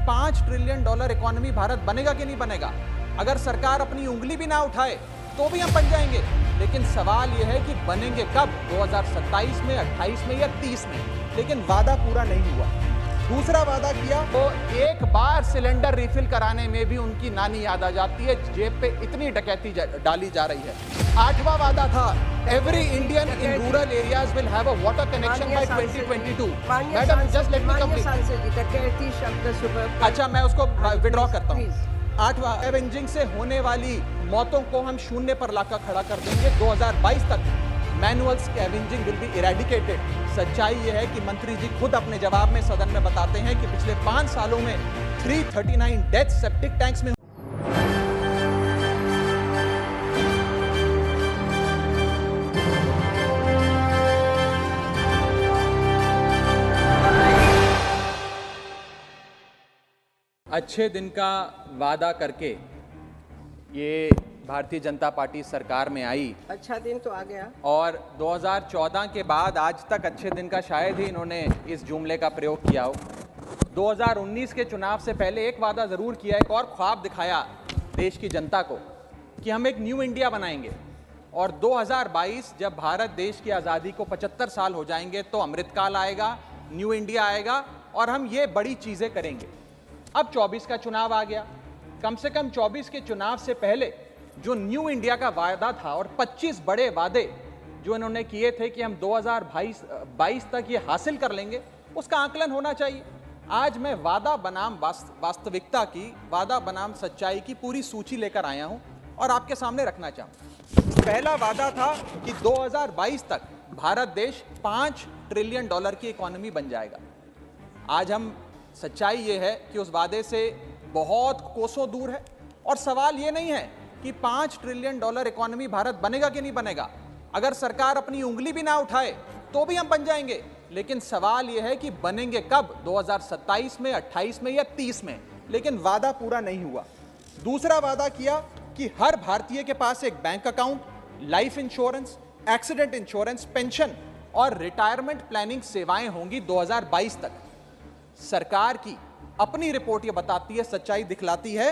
$5 trillion economy Bharat बनेगा कि नहीं बनेगा। अगर सरकार अपनी उंगली भी ना उठाए तो भी हम बन जाएंगे, लेकिन सवाल यह है कि बनेंगे कब, 2027 में, 28 में या 30 में। लेकिन वादा पूरा नहीं हुआ। दूसरा वादा किया तो एक बार सिलेंडर रिफिल कराने में भी उनकी नानी याद आ जाती है, जेब पे इतनी डकैती डाली जा रही है। आठवां वादा था, every Indian in rural areas will have a water connection by 2022। Madam just let me complete. अच्छा, मैं उसको विड्रॉ करता हूँ। आठवां, स्कैवेंजिंग से होने वाली मौतों को हम शून्य पर लाकर खड़ा कर देंगे। 2022 तक manual scavenging will be eradicated. सच्चाई यह है कि मंत्री जी खुद अपने जवाब में सदन में बताते हैं कि पिछले 5 सालों में 339 डेथ सेप्टिक टैंक्स में। अच्छे दिन का वादा करके ये भारतीय जनता पार्टी सरकार में आई। अच्छा दिन तो आ गया। और 2014 के बाद आज तक अच्छे दिन का शायद ही इन्होंने इस जुमले का प्रयोग किया हो। 2019 के चुनाव से पहले एक वादा जरूर किया, एक और ख्वाब दिखाया देश की जनता को कि हम एक न्यू इंडिया बनाएंगे। और 2022 जब भारत देश की आज़ादी को 75 साल हो जाएंगे तो अमृतकाल आएगा, न्यू इंडिया आएगा और हम ये बड़ी चीज़ें करेंगे। अब 24 का चुनाव आ गया। कम से कम 24 के चुनाव से पहले जो न्यू इंडिया का वादा था और 25 बड़े वादे जो इन्होंने किए थे कि हम 2022 तक ये हासिल कर लेंगे, उसका आकलन होना चाहिए। आज मैं वादा बनाम वास्तविकता की, वादा बनाम सच्चाई की पूरी सूची लेकर आया हूं और आपके सामने रखना चाहूं। पहला वादा था कि 2022 तक भारत देश $5 ट्रिलियन की इकोनॉमी बन जाएगा। आज हम, सच्चाई ये है कि उस वादे से बहुत कोसों दूर है। और सवाल ये नहीं है कि $5 ट्रिलियन इकोनॉमी भारत बनेगा कि नहीं बनेगा। अगर सरकार अपनी उंगली भी ना उठाए तो भी हम बन जाएंगे, लेकिन सवाल ये है कि बनेंगे कब, 2027 में, 28 में या 30 में। लेकिन वादा पूरा नहीं हुआ। दूसरा वादा किया कि हर भारतीय के पास एक bank account, life insurance, accident insurance, pension और रिटायरमेंट प्लानिंग सेवाएं होंगी 2022 तक। सरकार की अपनी रिपोर्ट ये बताती है, सच्चाई दिखलाती है,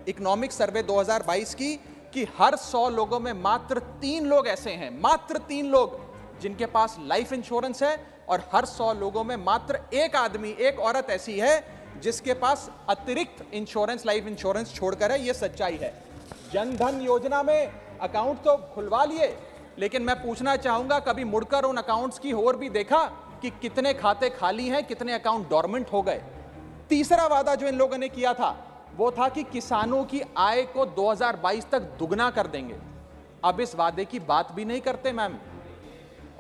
इकोनॉमिक सर्वे 2022 की, कि हर 100 लोगों में मात्र 3 लोग ऐसे हैं, मात्र 3 लोग जिनके पास लाइफ इंश्योरेंस है, और हर 100 लोगों में मात्र एक आदमी, एक औरत ऐसी है जिसके पास अतिरिक्त इंश्योरेंस, लाइफ इंश्योरेंस छोड़कर है। ये सच्चाई है। जन धन योजना में अकाउंट तो खुलवा लिए, लेकिन मैं पूछना चाहूंगा, कभी मुड़कर उन अकाउंट्स की ओर भी देखा कि कितने खाते खाली हैं, कितने अकाउंट डोरमेंट हो गए। तीसरा वादा जो इन लोगों ने किया था वो था कि किसानों की आय को 2022 तक दुगना कर देंगे। अब इस वादे की बात भी नहीं करते मैम।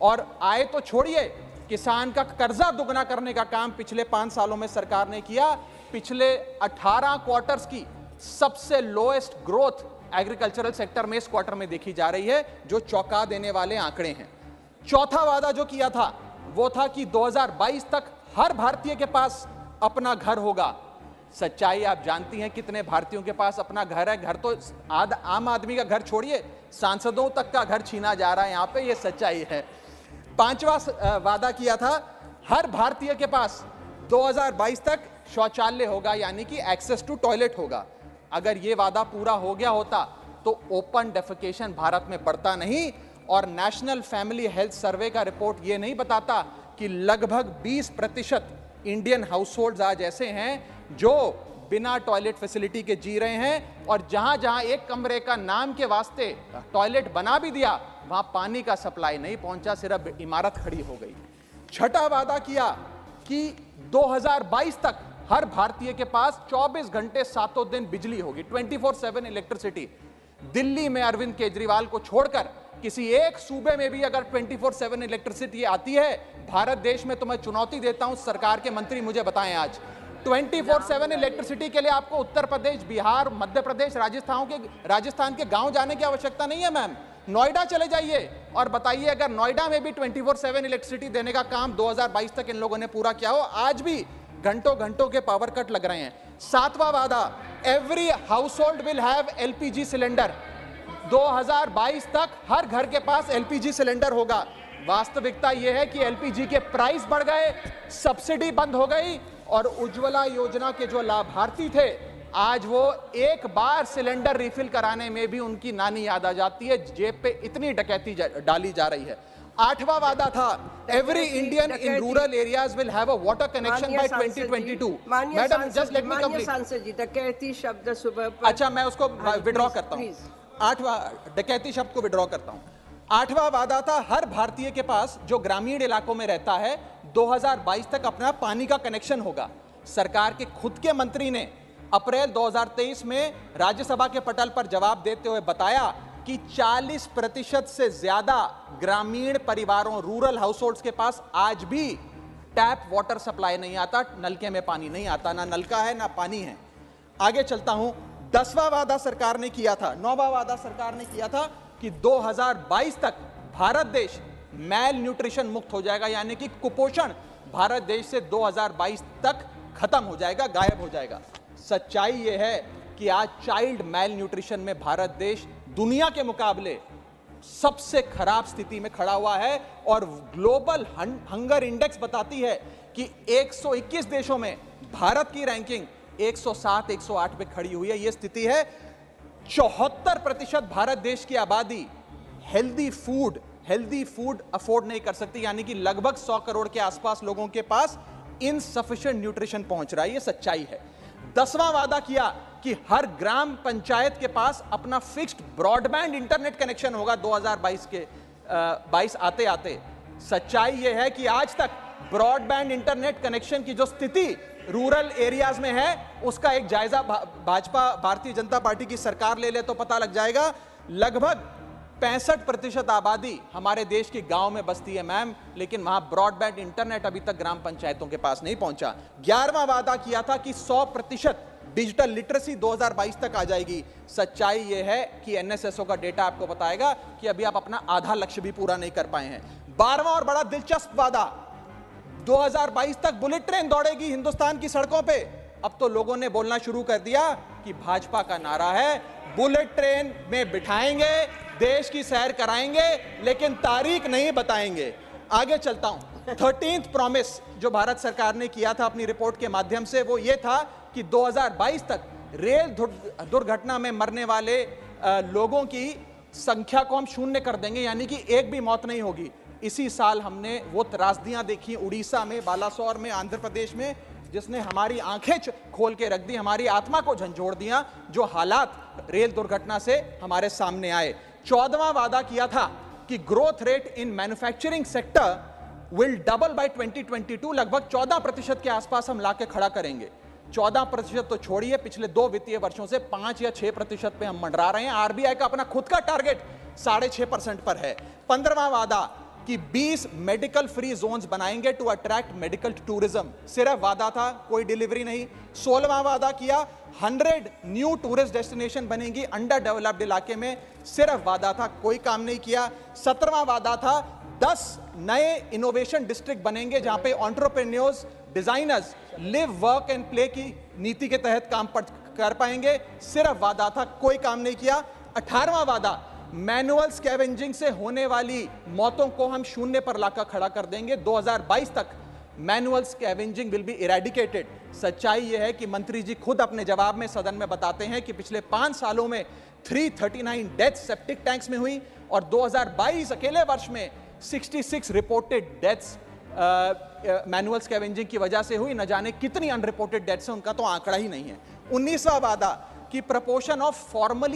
और आय तो छोड़िए, किसान का कर्जा दुगना करने का काम पिछले 5 सालों में सरकार ने किया। पिछले 18 क्वार्टर्स की सबसे लोएस्ट ग्रोथ एग्रीकल्चरल सेक्टर में इस क्वार्टर में देखी जा रही है, जो चौंका देने वाले आंकड़े हैं। चौथा वादा जो किया था वो था कि 2022 तक हर भारतीय के पास अपना घर होगा। सच्चाई आप जानती हैं कितने भारतीयों के पास अपना घर है। घर तो आम आदमी का घर छोड़िए, सांसदों तक का घर छीना जा रहा है यहां पे, ये सच्चाई है। पांचवा वादा किया था, हर भारतीय के पास 2022 तक शौचालय होगा, यानी कि एक्सेस टू टॉयलेट होगा। अगर ये वादा पूरा हो गया होता तो ओपन डेफिकेशन भारत में बढ़ता नहीं। और नेशनल फैमिली हेल्थ सर्वे का रिपोर्ट ये नहीं बताता कि लगभग 20% इंडियन हाउसहोल्ड्स आज ऐसे हैं जो बिना टॉयलेट फैसिलिटी के जी रहे हैं, और जहां जहां एक कमरे का नाम के वास्ते टॉयलेट बना भी दिया, वहां पानी का सप्लाई नहीं पहुंचा, सिर्फ इमारत खड़ी हो गई। छठा वादा किया कि 2022 तक हर भारतीय के पास 24 घंटे 7 दिन बिजली होगी, 24/7 इलेक्ट्रिसिटी। दिल्ली में अरविंद केजरीवाल को छोड़कर किसी एक सूबे में भी अगर 24/7 इलेक्ट्रिसिटी आती है भारत देश में, तो मैं चुनौती देता हूं सरकार के मंत्री मुझे बताएं आज 24/7 इलेक्ट्रिसिटी के लिए आपको उत्तर प्रदेश, बिहार, मध्य प्रदेश, राजस्थान के गांव जाने की आवश्यकता नहीं है मैम। नोएडा चले जाइए और बताइए, अगर नोएडा में भी 24/7 इलेक्ट्रिसिटी देने का काम 2022 तक इन लोगों ने पूरा किया हो। आज भी घंटों घंटों के पावर कट लग रहे हैं। सातवां वादा, every household will have LPG cylinder. 2022 तक हर घर के पास एलपीजी सिलेंडर होगा। वास्तविकता यह है कि एलपीजी के प्राइस बढ़ गए, सब्सिडी बंद हो गई और उज्ज्वला योजना के जो लाभार्थी थे, आज वो एक बार सिलेंडर रिफिल कराने में भी उनकी नानी याद आ जाती है। जेब पे इतनी डकैती डाली जा रही है। 8वां वादा था, every Indian in rural areas will have a water connection by 2022। Madam just let me complete. सांसद जी, डकैती शब्द सुबह अच्छा, मैं उसको विड्रॉ करता हूँ। 8वां डकैती शब्द को विड्रॉ करता हूँ। 8वां वादा था, हर भारतीय के पास जो ग्रामीण इलाकों में रहता है 2022 तक अपना पानी का कनेक्शन होगा। सरकार के खुद के मंत्री ने अप्रैल 2023 में राज्यसभा के पटल पर जवाब देते हुए बताया कि 40% से ज्यादा ग्रामीण परिवारों, रूरल हाउसहोल्ड्स के पास आज भी टैप वाटर सप्लाई नहीं आता, नलके में पानी नहीं आता, ना नलका है ना पानी है। आगे चलता हूं। 10वां वादा सरकार ने किया था, 9वां वादा सरकार ने किया था कि 2022 तक भारत देश मैल न्यूट्रिशन मुक्त हो जाएगा, यानी कि कुपोषण भारत देश से 2022 तक खत्म हो जाएगा, गायब हो जाएगा। सच्चाई यह है कि आज चाइल्ड मैल न्यूट्रिशन में भारत देश दुनिया के मुकाबले सबसे खराब स्थिति में खड़ा हुआ है और ग्लोबल हंगर इंडेक्स बताती है कि 121 देशों में भारत की रैंकिंग 107, 108 पे खड़ी हुई है। यह स्थिति है। 74% भारत देश की आबादी हेल्दी फूड अफोर्ड नहीं कर सकती, यानी कि लगभग 100 करोड़ के आसपास लोगों के पास इनसफिशिएंट न्यूट्रिशन पहुंच रहा है। यह सच्चाई है। 10वां वादा किया कि हर ग्राम पंचायत के पास अपना फिक्स्ड ब्रॉडबैंड इंटरनेट कनेक्शन होगा 2022 आते आते। सच्चाई यह है कि आज तक ब्रॉडबैंड इंटरनेट कनेक्शन की जो स्थिति रूरल एरियाज में है, उसका एक जायजा भाजपा भारतीय जनता पार्टी की सरकार ले ले तो पता लग जाएगा। लगभग 65% आबादी हमारे देश के गांव में बसती है मैम, लेकिन वहां ब्रॉडबैंड इंटरनेट अभी तक ग्राम पंचायतों के पास नहीं पहुंचा। 11वां वादा किया था कि 100% डिजिटल लिटरेसी 2022 तक आ जाएगी। सच्चाई यह है कि एनएसएसओ का डेटा आपको बताएगा कि अभी आप अपना आधा लक्ष्य भी पूरा नहीं कर पाए हैं। 12वां और बड़ा दिलचस्प वादा, 2022 तक बुलेट ट्रेन दौड़ेगी हिंदुस्तान की सड़कों पे। अब तो लोगों ने बोलना शुरू कर दिया कि भाजपा का नारा है बुलेट ट्रेन में बिठाएंगे, देश की सैर कराएंगे, लेकिन तारीख नहीं बताएंगे। आगे चलता हूं। 13th प्रॉमिस जो भारत सरकार ने किया था अपनी रिपोर्ट के माध्यम से, वो ये था कि 2022 तक रेल दुर्घटना में मरने वाले लोगों की संख्या को हम 0 कर देंगे, यानी कि एक भी मौत नहीं होगी। इसी साल हमने वो त्रासदियां देखी उड़ीसा में, बालासोर में, आंध्र प्रदेश में, जिसने हमारी आंखें खोल के रख दी, हमारी आत्मा को झंझोड़ दिया, जो हालात रेल दुर्घटना से हमारे सामने आए। 14वां वादा किया था कि growth rate in manufacturing sector will double by 2022। लगभग 14% के आसपास हम लाके खड़ा करेंगे। 14% तो छोड़िए, पिछले 2 वित्तीय वर्षों से 5 या 6% पे हम मंडरा रहे हैं। आरबीआई का अपना खुद का टारगेट 6.5% पर है। 15वां वादा कि 20 मेडिकल फ्री जोन्स बनाएंगे टू अट्रैक्ट मेडिकल टूरिज्म। सिर्फ वादा था, कोई डिलीवरी नहीं। 16वां वादा किया 100 न्यू टूरिस्ट डेस्टिनेशन बनेंगी अंडर डेवलप्ड इलाके में। सिर्फ वादा था, कोई काम नहीं किया। 17वां वादा था 10 नए इनोवेशन डिस्ट्रिक्ट बनेंगे जहां पे entrepreneurs, designers live work and play की नीति के तहत काम कर पाएंगे। सिर्फ वादा था, कोई काम नहीं किया। 18वां वादा, मैनुअल स्कैवेंजिंग से होने वाली मौतों को हम 0 पर लाकर खड़ा कर देंगे। 2022 तक manual scavenging will be eradicated. सच्चाई यह है कि मंत्री जी खुद अपने जवाब में सदन में बताते हैं कि पिछले 5 सालों में 339 डेथ्स सेप्टिक टैंक्स में हुई और 2022 अकेले वर्ष में 66 रिपोर्टेड डेथ्स मैनुअल स्कैवेंजिंग की वजह से हुई। न जाने कितनी अनरिपोर्टेड डेथ्स हैं, उनका तो आंकड़ा ही नहीं है। 19वां वादा कि प्रपोर्शन ऑफ फॉर्मली